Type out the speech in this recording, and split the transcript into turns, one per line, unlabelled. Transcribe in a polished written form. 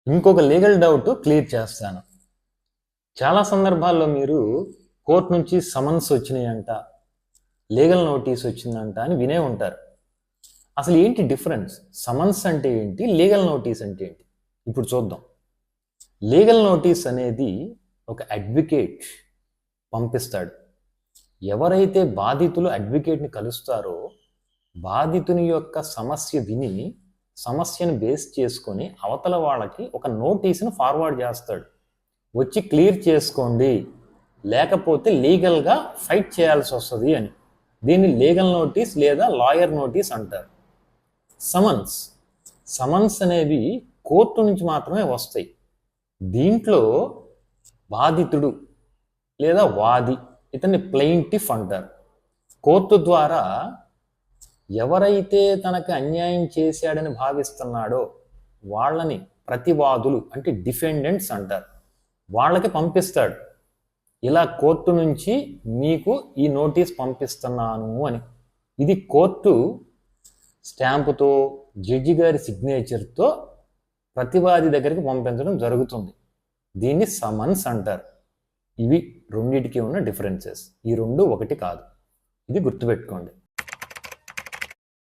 ఇంకొక legal doubt clear చేస్తాను. చాలా సందర్భాల్లో మీరు కోర్టు నుంచి సమన్స్ వచ్చినాయంట, లీగల్ నోటీస్ వచ్చిందంట అని వినే ఉంటారు. అసలు ఏంటి డిఫరెన్స్? సమన్స్ అంటే ఏంటి, లీగల్ నోటీస్ అంటే ఏంటి? ఇప్పుడు చూద్దాం. లీగల్ నోటీస్ అనేది ఒక అడ్వకేట్ పంపిస్తాడు. ఎవరైతే బాధితులు అడ్వకేట్ని కలుస్తారో బాధితుని యొక్క సమస్య విని సమస్యను బేస్ చేసుకొని అవతల వాళ్ళకి ఒక నోటీస్ను ఫార్వర్డ్ చేస్తాడు. వచ్చి క్లియర్ చేసుకోండి, లేకపోతే లీగల్గా ఫైట్ చేయాల్సి వస్తుంది అని. దీన్ని లీగల్ నోటీస్ లేదా లాయర్ నోటీస్ అంటారు. సమన్స్ అనేవి కోర్టు నుంచి మాత్రమే వస్తాయి. దీంట్లో బాధితుడు లేదా వాది, ఇతన్ని ప్లెయింటిఫ్ అంటారు. కోర్టు ద్వారా ఎవరైతే తనకు అన్యాయం చేశాడని భావిస్తున్నాడో వాళ్ళని ప్రతివాదులు అంటే డిఫెండెంట్స్ అంటారు. వాళ్ళకి పంపిస్తాడు, ఇలా కోర్టు నుంచి మీకు ఈ నోటీస్ పంపిస్తున్నాను అని. ఇది కోర్టు స్టాంపుతో జడ్జి గారి సిగ్నేచర్తో ప్రతివాది దగ్గరికి పంపించడం జరుగుతుంది. దీన్ని సమన్స్ అంటారు. ఇవి రెండిటికి ఉన్న డిఫరెన్సెస్. ఈ రెండు ఒకటి కాదు, ఇది గుర్తుపెట్టుకోండి.